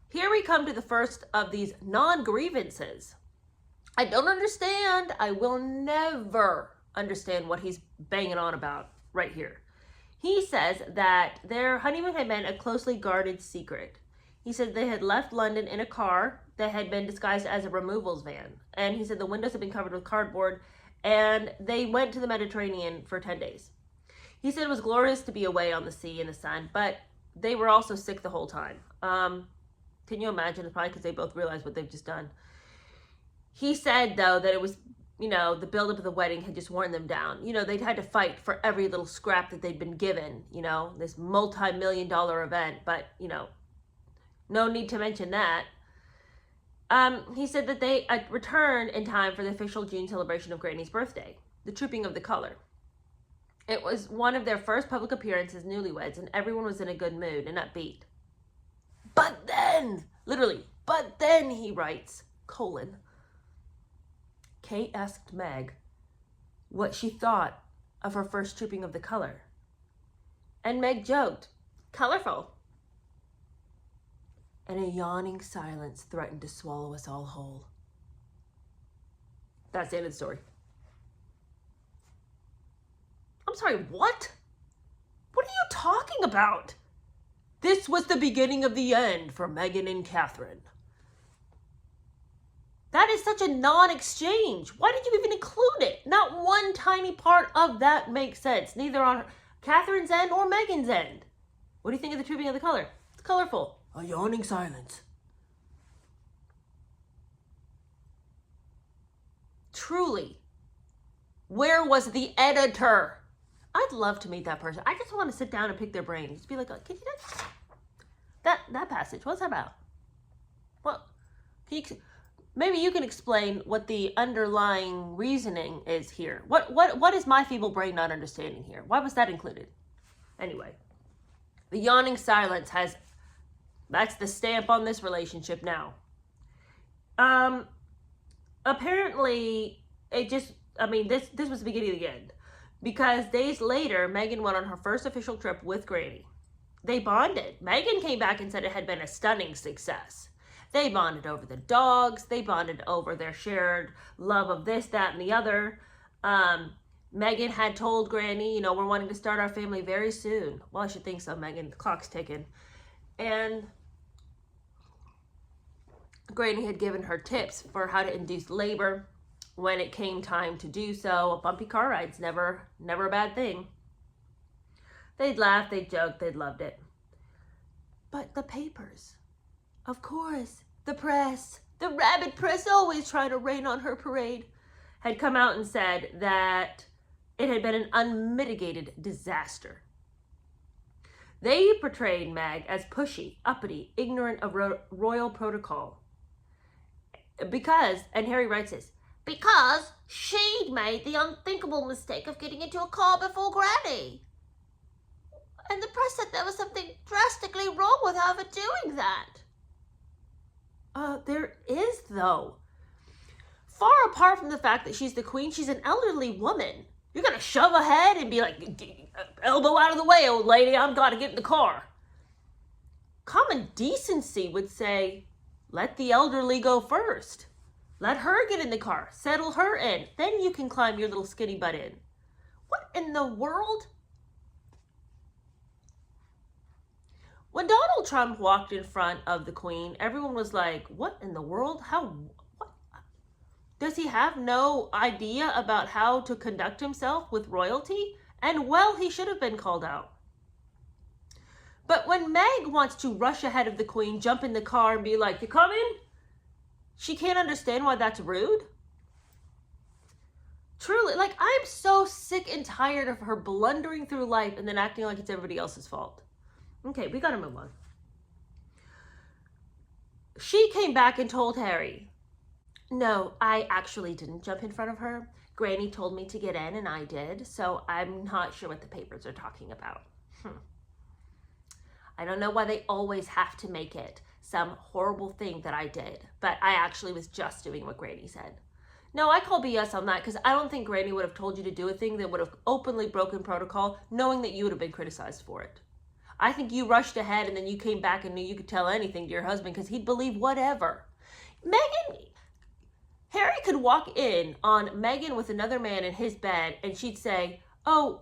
here we come to the first of these non-grievances. I don't understand. I will never understand what he's banging on about right here. He says that their honeymoon had been a closely guarded secret. He said they had left London in a car that had been disguised as a removals van. And he said the windows had been covered with cardboard, and they went to the Mediterranean for 10 days. He said it was glorious to be away on the sea in the sun, but they were also sick the whole time. Can you imagine? It's probably because they both realized what they've just done. He said, though, that it was, the buildup of the wedding had just worn them down. They'd had to fight for every little scrap that they'd been given, this multi-million-dollar event, but, no need to mention that. He said that they returned in time for the official June celebration of Granny's birthday, the Trooping of the Colour. It was one of their first public appearances newlyweds, and everyone was in a good mood and upbeat. But then, literally, he writes, Kate asked Meg what she thought of her first Trooping of the Colour. And Meg joked, "Colorful." And a yawning silence threatened to swallow us all whole. That's the end of the story. I'm sorry, what? What are you talking about? This was the beginning of the end for Meghan and Catherine. That is such a non-exchange. Why did you even include it? Not one tiny part of that makes sense, neither on Catherine's end or Meghan's end. What do you think of the Trooping of the Colour? It's colorful. A yawning silence. Truly, where was the editor? I'd love to meet that person. I just want to sit down and pick their brain. Just be like, can you that passage? What's that about? Well, maybe you can explain what the underlying reasoning is here. What is my feeble brain not understanding here? Why was that included? Anyway, the yawning silence that's the stamp on this relationship now. Apparently, this was the beginning of the end. Because days later, Meghan went on her first official trip with Granny. They bonded. Meghan came back and said it had been a stunning success. They bonded over the dogs. They bonded over their shared love of this, that, and the other. Meghan had told Granny, we're wanting to start our family very soon. Well, I should think so, Meghan. The clock's ticking. And Granny had given her tips for how to induce labor when it came time to do so. A bumpy car ride's never a bad thing. They'd laugh, they'd joke, they'd loved it. But the papers, of course, the press, the rabid press always trying to rain on her parade, had come out and said that it had been an unmitigated disaster. They portrayed Meg as pushy, uppity, ignorant of royal protocol. Because, and Harry writes this, because she'd made the unthinkable mistake of getting into a car before Granny. And the press said there was something drastically wrong with her for doing that. There is, though. Far apart from the fact that she's the queen, she's an elderly woman. You're going to shove ahead and be like, elbow out of the way, old lady, I've got to get in the car. Common decency would say, let the elderly go first. Let her get in the car. Settle her in. Then you can climb your little skinny butt in. What in the world? When Donald Trump walked in front of the Queen, everyone was like, what in the world? What? Does he have no idea about how to conduct himself with royalty? And well, he should have been called out. But when Meg wants to rush ahead of the Queen, jump in the car and be like, you coming? She can't understand why that's rude. Truly, I'm so sick and tired of her blundering through life and then acting like it's everybody else's fault. Okay, we gotta move on. She came back and told Harry, no, I actually didn't jump in front of her. Granny told me to get in and I did, so I'm not sure what the papers are talking about. I don't know why they always have to make it some horrible thing that I did, but I actually was just doing what Granny said. No, I call BS on that because I don't think Granny would have told you to do a thing that would have openly broken protocol knowing that you would have been criticized for it. I think you rushed ahead and then you came back and knew you could tell anything to your husband because he'd believe whatever. Harry could walk in on Meghan with another man in his bed and she'd say, oh,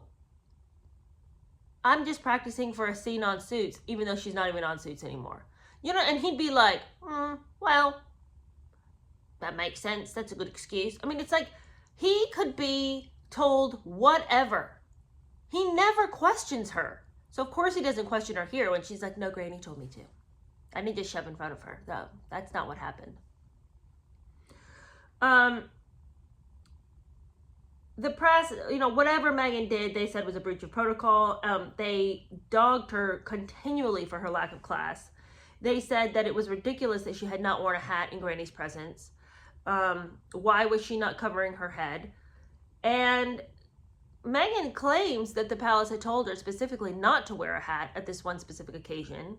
I'm just practicing for a scene on Suits, even though she's not even on Suits anymore. And he'd be like, well, that makes sense. That's a good excuse. I mean, it's like he could be told whatever. He never questions her. So, of course, he doesn't question her here when she's like, no, Granny told me to. I need to shove in front of her. No, that's not what happened. The press, whatever Meghan did, they said was a breach of protocol. They dogged her continually for her lack of class. They said that it was ridiculous that she had not worn a hat in Granny's presence. Why was she not covering her head? And Meghan claims that the palace had told her specifically not to wear a hat at this one specific occasion.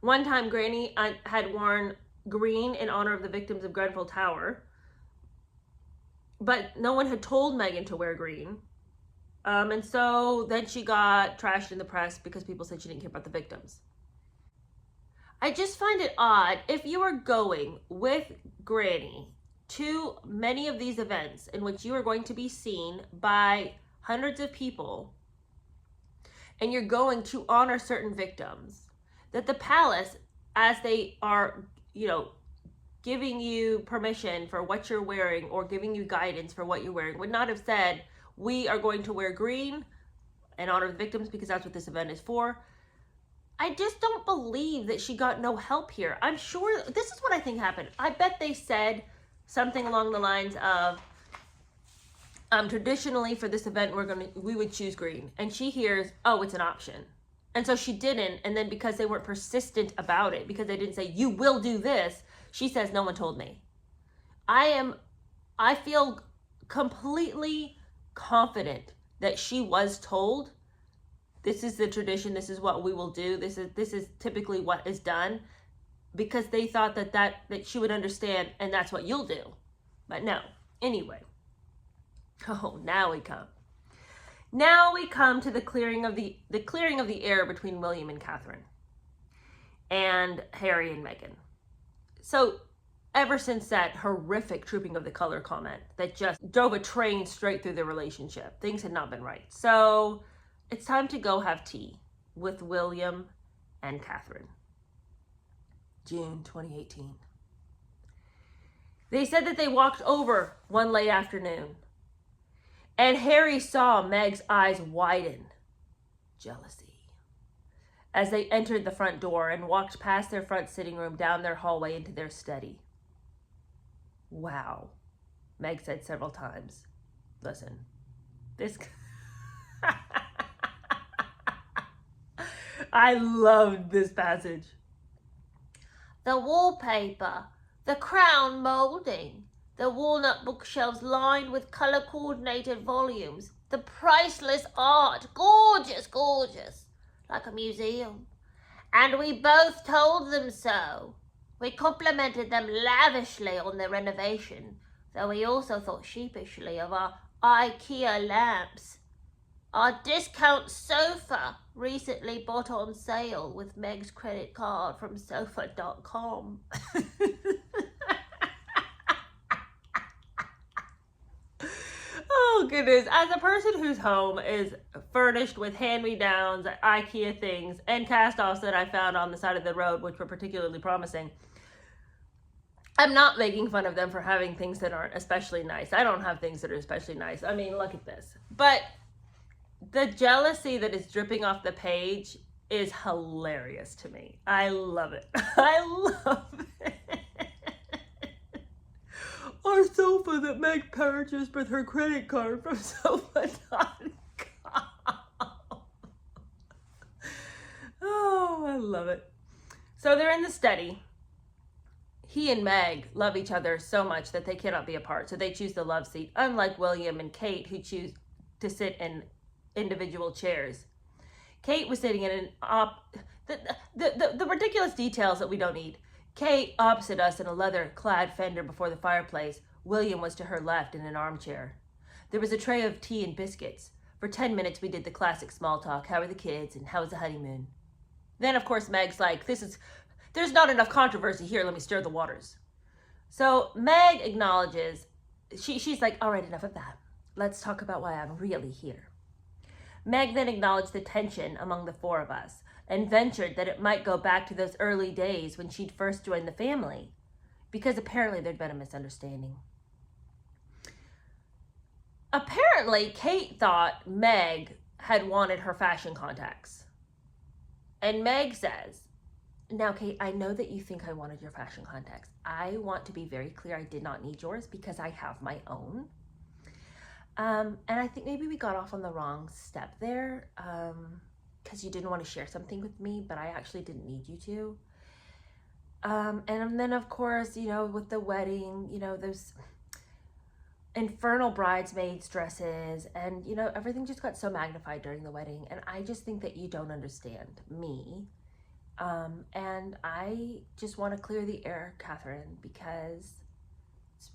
One time, Granny had worn green in honor of the victims of Grenfell Tower. But no one had told Meghan to wear green. And so then she got trashed in the press because people said she didn't care about the victims. I just find it odd if you are going with Granny to many of these events in which you are going to be seen by hundreds of people and you're going to honor certain victims, that the palace, as they are, giving you permission for what you're wearing or giving you guidance for what you're wearing, would not have said, we are going to wear green and honor the victims because that's what this event is for. I just don't believe that she got no help here. I'm sure this is what I think happened. I bet they said something along the lines of, traditionally for this event, we would choose green. And she hears, oh, it's an option. And so she didn't. And then because they weren't persistent about it, because they didn't say, you will do this, she says, no one told me. I feel completely confident that she was told, this is the tradition, this is what we will do, this is typically what is done, because they thought that she would understand, and that's what you'll do. But no. Anyway. Oh, now we come. Now we come to the clearing of the air between William and Catherine and Harry and Meghan. So ever since that horrific Trooping of the Color comment that just drove a train straight through the relationship, things had not been right. So it's time to go have tea with William and Catherine. June 2018. They said that they walked over one late afternoon and Harry saw Meg's eyes widen. Jealousy. As they entered the front door and walked past their front sitting room, down their hallway into their study. Wow, Meg said several times. Listen, this... I loved this passage. The wallpaper, the crown molding, the walnut bookshelves lined with color-coordinated volumes, the priceless art, gorgeous, gorgeous. Like a museum. And we both told them so. We complimented them lavishly on their renovation, though we also thought sheepishly of our IKEA lamps. Our discount sofa, recently bought on sale with Meg's credit card from sofa.com. Oh goodness, as a person whose home is furnished with hand-me-downs, IKEA things, and cast-offs that I found on the side of the road, which were particularly promising, I'm not making fun of them for having things that aren't especially nice. I don't have things that are especially nice. I mean, look at this. But the jealousy that is dripping off the page is hilarious to me. I love it. I love it. Our sofa that Meg purchased with her credit card from sofa.com. Oh, I love it. So they're in the study. He and Meg love each other so much that they cannot be apart. So they choose the love seat, unlike William and Kate, who choose to sit in individual chairs. Kate was sitting in the ridiculous details that we don't need. Kate opposite us in a leather-clad fender before the fireplace. William was to her left in an armchair. There was a tray of tea and biscuits. For 10 minutes, we did the classic small talk. How are the kids? And how was the honeymoon? Then, of course, Meg's like, there's not enough controversy here. Let me stir the waters. So Meg acknowledges, she's like, all right, enough of that. Let's talk about why I'm really here. Meg then acknowledged the tension among the four of us and ventured that it might go back to those early days when she'd first joined the family, because apparently there'd been a misunderstanding. Apparently, Kate thought Meg had wanted her fashion contacts. And Meg says, now, Kate, I know that you think I wanted your fashion contacts. I want to be very clear, I did not need yours because I have my own. And I think maybe we got off on the wrong step there, because you didn't want to share something with me, but I actually didn't need you to. And then, of course, with the wedding, those infernal bridesmaids dresses and everything just got so magnified during the wedding, and I just think that you don't understand me, and I just want to clear the air, Catherine, because it's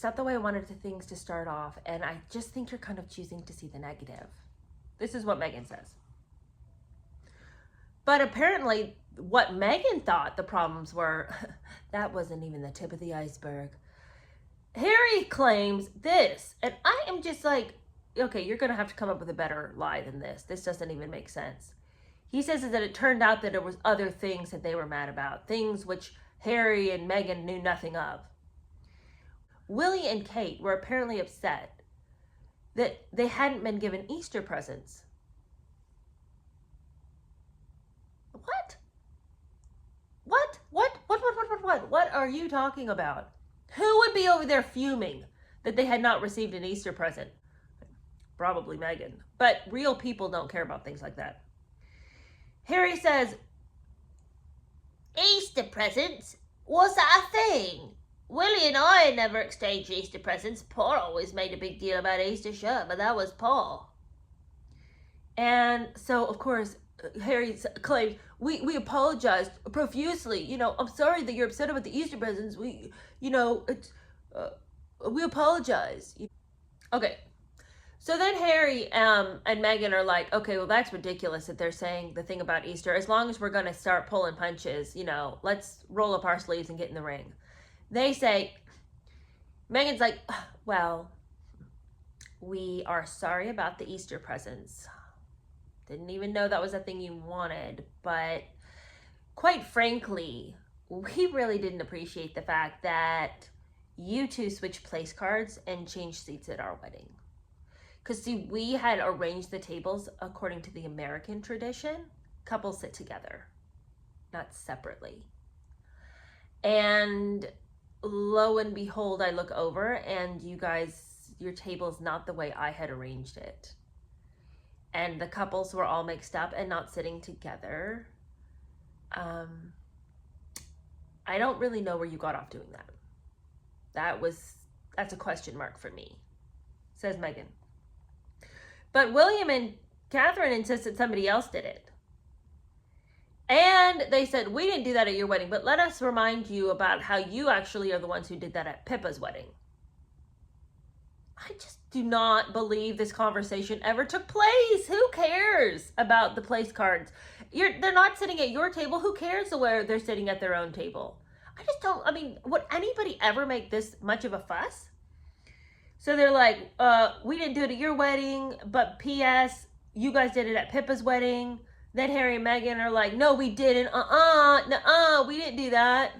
not the way I wanted things to start off, and I just think you're kind of choosing to see the negative. This is what Megan says. But apparently what Megan thought the problems were, that wasn't even the tip of the iceberg. Harry claims this, and I am just like, okay, you're going to have to come up with a better lie than this. This doesn't even make sense. He says that it turned out that there was other things that they were mad about, things which Harry and Megan knew nothing of. Willie and Kate were apparently upset that they hadn't been given Easter presents. What are you talking about? Who would be over there fuming that they had not received an Easter present? Probably Megan. But real people don't care about things like that. Harry says, Easter presents? Was that a thing? Willie and I had never exchanged Easter presents. Paul always made a big deal about Easter, sure, but that was Paul. And so, of course, Harry claimed, we apologized profusely. I'm sorry that you're upset about the Easter presents. We apologize. Okay. So then Harry and Megan are like, okay, well, that's ridiculous that they're saying the thing about Easter. As long as we're going to start pulling punches, let's roll up our sleeves and get in the ring. They say, Megan's like, well, we are sorry about the Easter presents. Didn't even know that was a thing you wanted, but quite frankly, we really didn't appreciate the fact that you two switched place cards and changed seats at our wedding. Because, see, we had arranged the tables according to the American tradition. Couples sit together, not separately. And lo and behold, I look over and your table's not the way I had arranged it. And the couples were all mixed up and not sitting together. I don't really know where you got off doing that. That's a question mark for me, says Megan. But William and Catherine insist that somebody else did it. And they said, we didn't do that at your wedding, but let us remind you about how you actually are the ones who did that at Pippa's wedding. I just do not believe this conversation ever took place. Who cares about the place cards? They're not sitting at your table. Who cares where they're sitting at their own table? Would anybody ever make this much of a fuss? So they're like, we didn't do it at your wedding, but P.S., you guys did it at Pippa's wedding. Then Harry and Meghan are like, no, we didn't. We didn't do that.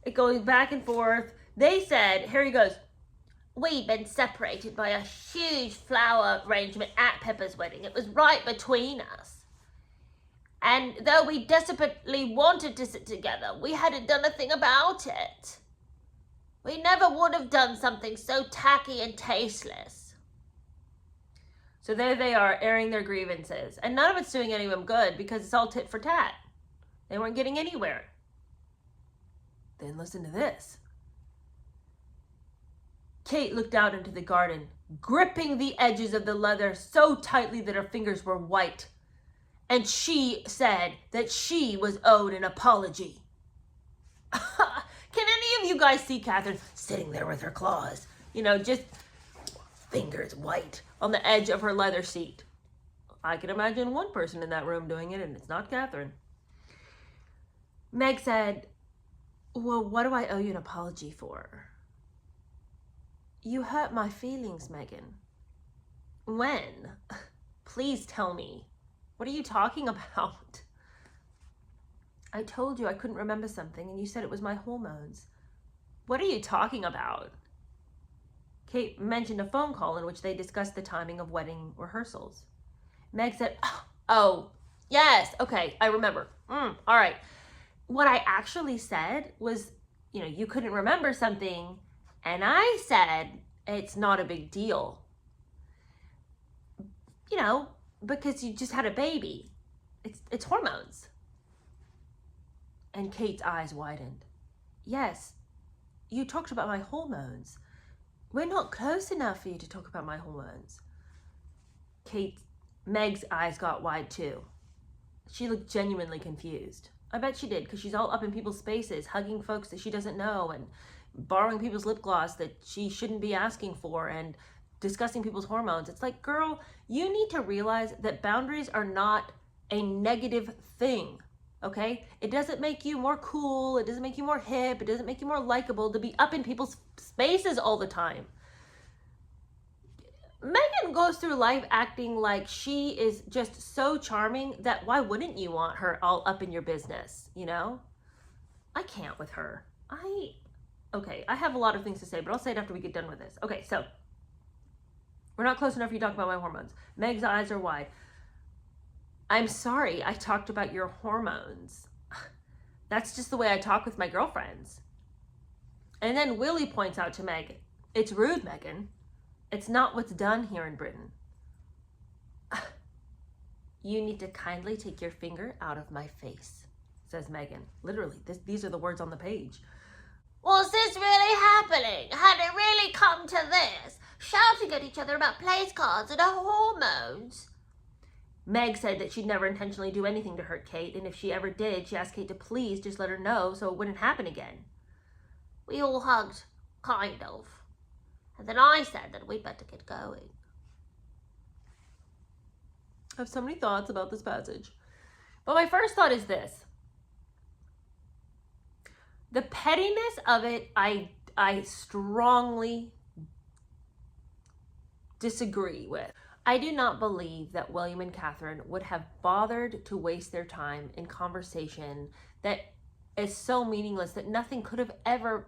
It goes back and forth. They said, Harry goes, we'd been separated by a huge flower arrangement at Pippa's wedding. It was right between us. And though we desperately wanted to sit together, we hadn't done a thing about it. We never would have done something so tacky and tasteless. So there they are, airing their grievances. And none of it's doing any of them good because it's all tit for tat. They weren't getting anywhere. Then listen to this. Kate looked out into the garden, gripping the edges of the leather so tightly that her fingers were white. And she said that she was owed an apology. Can any of you guys see Catherine sitting there with her claws? just fingers white on the edge of her leather seat. I can imagine one person in that room doing it, and it's not Catherine. Meg said, well, what do I owe you an apology for? You hurt my feelings, Megan. When? Please tell me. What are you talking about? I told you I couldn't remember something, and you said it was my hormones. What are you talking about? Kate mentioned a phone call in which they discussed the timing of wedding rehearsals. Meg said, oh, yes, okay, I remember. All right. What I actually said was, you couldn't remember something, and I said, it's not a big deal. Because you just had a baby. It's hormones. And Kate's eyes widened. Yes, you talked about my hormones. We're not close enough for you to talk about my hormones. Meg's eyes got wide too. She looked genuinely confused. I bet she did, because she's all up in people's spaces, hugging folks that she doesn't know, and borrowing people's lip gloss that she shouldn't be asking for, and discussing people's hormones. It's like, girl, you need to realize that boundaries are not a negative thing, okay? It doesn't make you more cool, it doesn't make you more hip, it doesn't make you more likable to be up in people's spaces all the time. Megan goes through life acting like she is just so charming that why wouldn't you want her all up in your business, I can't with her. Okay, I have a lot of things to say, but I'll say it after we get done with this. Okay, so we're not close enough for you to talk about my hormones. Meg's eyes are wide. I'm sorry I talked about your hormones. That's just the way I talk with my girlfriends. And then Willie points out to Meg, it's rude, Megan. It's not what's done here in Britain. You need to kindly take your finger out of my face, says Megan. Literally, these are the words on the page. Was this really happening? Had it really come to this? Shouting at each other about place cards and hormones? Meg said that she'd never intentionally do anything to hurt Kate, and if she ever did, she asked Kate to please just let her know so it wouldn't happen again. We all hugged, kind of. And then I said that we'd better get going. I have so many thoughts about this passage. But my first thought is this. The pettiness of it, I strongly disagree with. I do not believe that William and Catherine would have bothered to waste their time in conversation that is so meaningless that nothing could have ever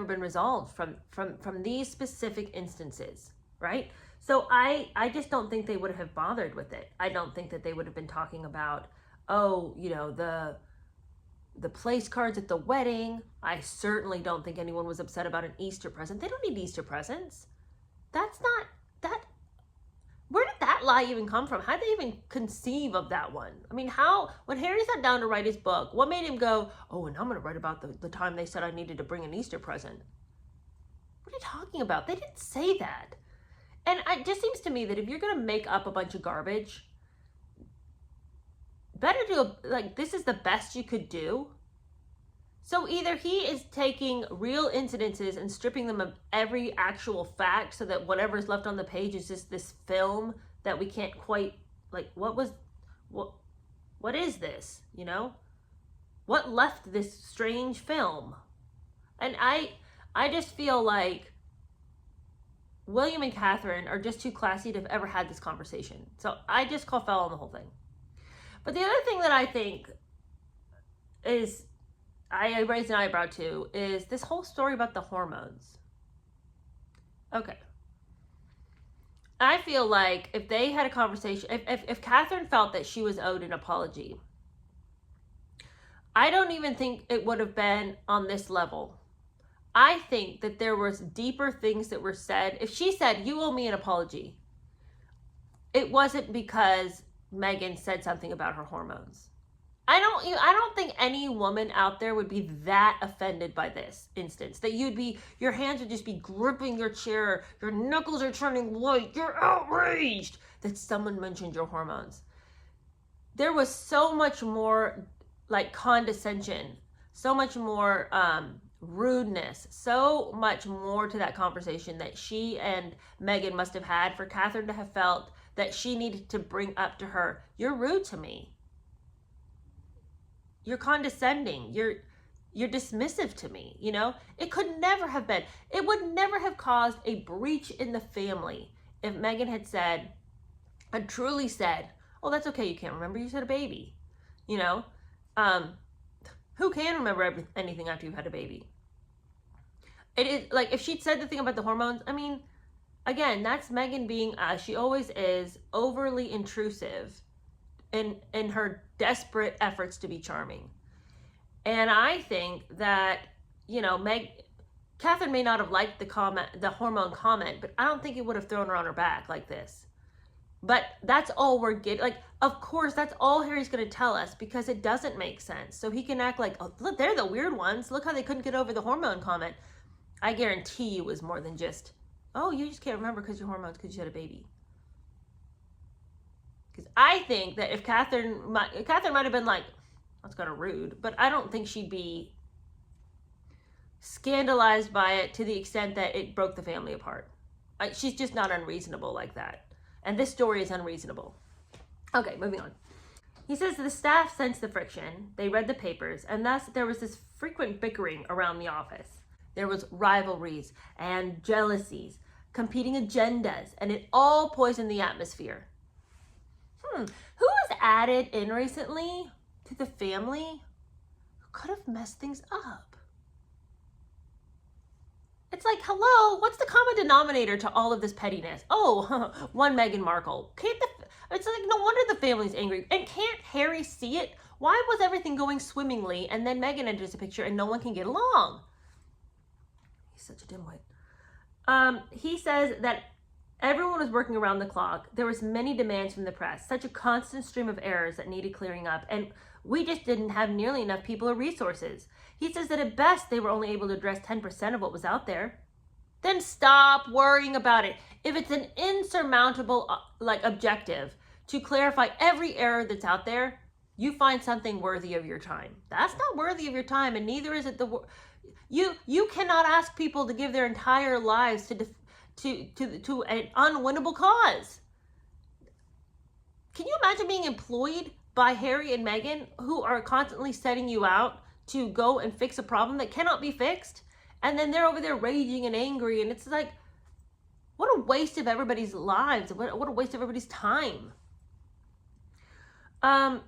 been resolved from these specific instances, right? So I just don't think they would have bothered with it. I don't think that they would have been talking about, the place cards at the wedding. I certainly don't think anyone was upset about an Easter present. They don't need Easter presents. Where did that lie even come from? How did they even conceive of that one? I mean, when Harry sat down to write his book, what made him go, oh, and I'm going to write about the time they said I needed to bring an Easter present? What are you talking about? They didn't say that. And it just seems to me that if you're going to make up a bunch of garbage, better do, this is the best you could do. So either he is taking real incidences and stripping them of every actual fact so that whatever's left on the page is just this film that we can't quite, what is this, What left this strange film? And I just feel like William and Catherine are just too classy to have ever had this conversation. So I just call foul on the whole thing. But the other thing that I think is, I raised an eyebrow to, is this whole story about the hormones. Okay. I feel like if they had a conversation, if Catherine felt that she was owed an apology, I don't even think it would have been on this level. I think that there was deeper things that were said. If she said, you owe me an apology, it wasn't because Megan said something about her hormones. I don't think any woman out there would be that offended by this instance, that your hands would just be gripping your chair, your knuckles are turning white, you're outraged that someone mentioned your hormones. There was so much more condescension, so much more rudeness, so much more to that conversation that she and Megan must have had for Catherine to have felt that she needed to bring up to her, you're rude to me. You're condescending. You're dismissive to me, you know? It could never have been. It would never have caused a breach in the family if Megan had said, and truly said, oh, that's okay, you can't remember, you had a baby. You know? Who can remember anything after you've had a baby? It is, like, if she'd said the thing about the hormones, I mean, again, that's Megan being, she always is, overly intrusive in her desperate efforts to be charming. And I think that, you know, Catherine may not have liked the hormone comment, but I don't think it would have thrown her on her back like this. But that's all we're getting. Like, of course, that's all Harry's going to tell us because it doesn't make sense. So he can act like, oh, look, they're the weird ones. Look how they couldn't get over the hormone comment. I guarantee you it was more than just, oh, you just can't remember because your hormones because you had a baby. Because I think that if Catherine might have been like, that's kind of rude, but I don't think she'd be scandalized by it to the extent that it broke the family apart. She's just not unreasonable like that. And this story is unreasonable. Okay, moving on. He says the staff sensed the friction, they read the papers, and thus there was this frequent bickering around the office. There was rivalries and jealousies, competing agendas, and it all poisoned the atmosphere. Who was added in recently to the family who could have messed things up? It's like, hello, what's the common denominator to all of this pettiness? Oh, one Meghan Markle. It's like, no wonder the family's angry. And can't Harry see it? Why was everything going swimmingly and then Meghan enters the picture and no one can get along? He's such a dimwit. He says that everyone was working around the clock. There was many demands from the press, such a constant stream of errors that needed clearing up, and we just didn't have nearly enough people or resources. He says that at best they were only able to address 10% of what was out there. Then stop worrying about it. If it's an insurmountable objective to clarify every error that's out there, you find something worthy of your time. That's not worthy of your time, and neither is it you cannot ask people to give their entire lives to an unwinnable cause. Can you imagine being employed by Harry and Meghan, who are constantly setting you out to go and fix a problem that cannot be fixed? And then they're over there raging and angry, and it's like, what a waste of everybody's lives. What a waste of everybody's time.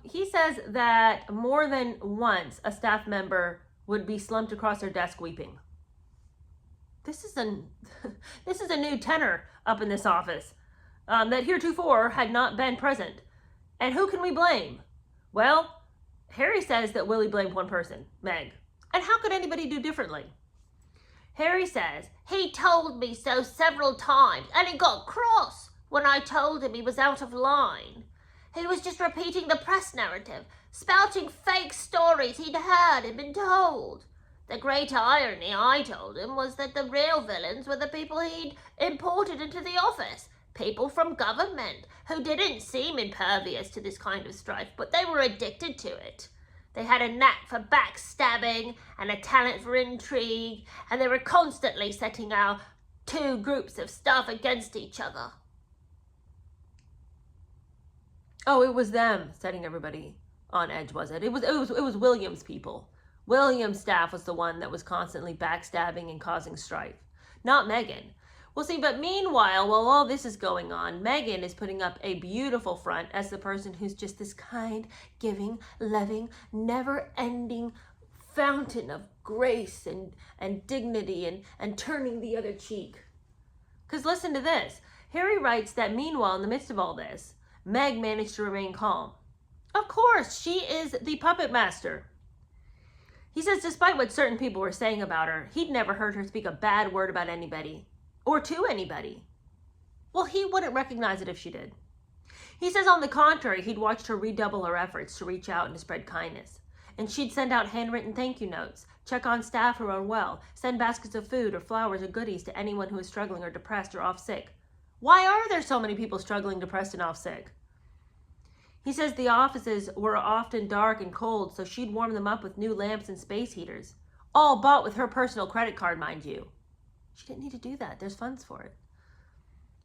He says that more than once a staff member would be slumped across their desk weeping. This is a new tenor up in this office that heretofore had not been present. And who can we blame? Well, Harry says that Willie blamed one person, Meg. And how could anybody do differently? Harry says, he told me so several times, and he got cross when I told him he was out of line. He was just repeating the press narrative, spouting fake stories he'd heard and been told. The great irony, I told him, was that the real villains were the people he'd imported into the office. People from government who didn't seem impervious to this kind of strife, but they were addicted to it. They had a knack for backstabbing and a talent for intrigue, and they were constantly setting our two groups of staff against each other. Oh, it was them setting everybody on edge, was it? It was William's people. William's staff was the one that was constantly backstabbing and causing strife, not Meghan. Well, see, but meanwhile, while all this is going on, Meghan is putting up a beautiful front as the person who's just this kind, giving, loving, never-ending fountain of grace and dignity and turning the other cheek. Because listen to this. Harry writes that meanwhile, in the midst of all this, Meg managed to remain calm. Of course, she is the puppet master. He says despite what certain people were saying about her, he'd never heard her speak a bad word about anybody. Or to anybody. Well, he wouldn't recognize it if she did. He says on the contrary, he'd watched her redouble her efforts to reach out and to spread kindness. And she'd send out handwritten thank you notes, check on staff who are unwell, send baskets of food or flowers or goodies to anyone who is struggling or depressed or off sick. Why are there so many people struggling, depressed, and off sick? He says the offices were often dark and cold, so she'd warm them up with new lamps and space heaters. all bought with her personal credit card, mind you. She didn't need to do that. There's funds for it.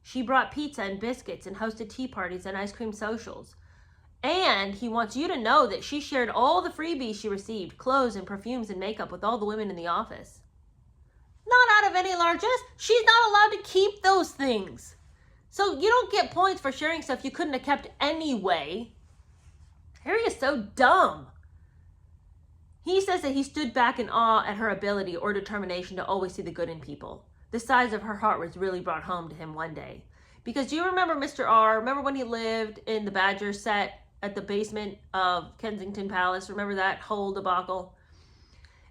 She brought pizza and biscuits and hosted tea parties and ice cream socials. And he wants you to know that she shared all the freebies she received, clothes and perfumes and makeup, with all the women in the office. Not out of any largesse. She's not allowed to keep those things. So you don't get points for sharing stuff you couldn't have kept anyway. Harry is so dumb. He says that he stood back in awe at her ability or determination to always see the good in people. The size of her heart was really brought home to him one day. Because do you remember Mr. R? Remember when he lived in the Badger set at the basement of Kensington Palace? Remember that whole debacle?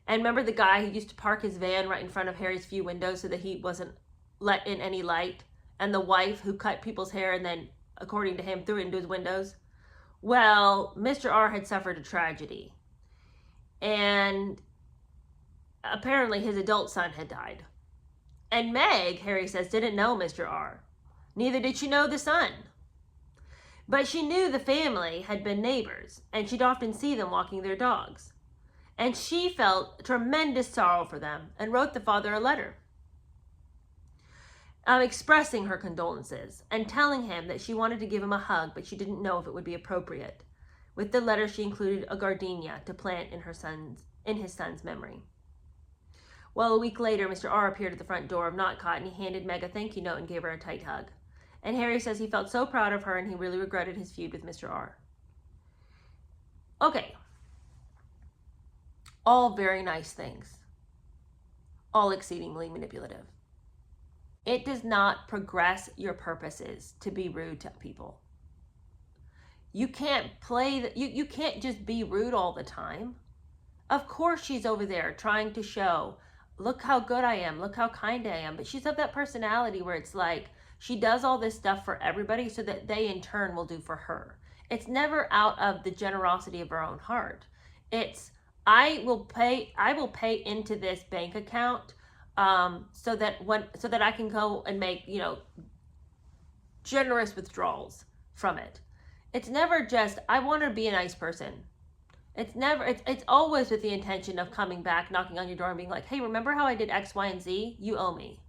And remember the guy who used to park his van right in front of Harry's few windows so that he wasn't let in any light? And the wife who cut people's hair and then, according to him, threw it into his windows? Well, Mr. R had suffered a tragedy. And apparently his adult son had died. And Meg, Harry says, didn't know Mr. R. Neither did she know the son. But she knew the family had been neighbors, and she'd often see them walking their dogs. And she felt tremendous sorrow for them and wrote the father a letter expressing her condolences and telling him that she wanted to give him a hug, but she didn't know if it would be appropriate. With the letter, she included a gardenia to plant in his son's memory. Well, a week later, Mr. R appeared at the front door of Notcott, and he handed Meg a thank you note and gave her a tight hug. And Harry says he felt so proud of her and he really regretted his feud with Mr. R. Okay. All very nice things. All exceedingly manipulative. It does not progress your purposes to be rude to people. You can't you can't just be rude all the time. Of course she's over there trying to show, look how good I am, look how kind I am. But she's of that personality where it's like, she does all this stuff for everybody so that they in turn will do for her. It's never out of the generosity of her own heart. It's, I will pay into this bank account so that I can go and make, generous withdrawals from it. It's never just, I want to be a nice person. It's always with the intention of coming back, knocking on your door and being like, hey, remember how I did X, Y, and Z? You owe me.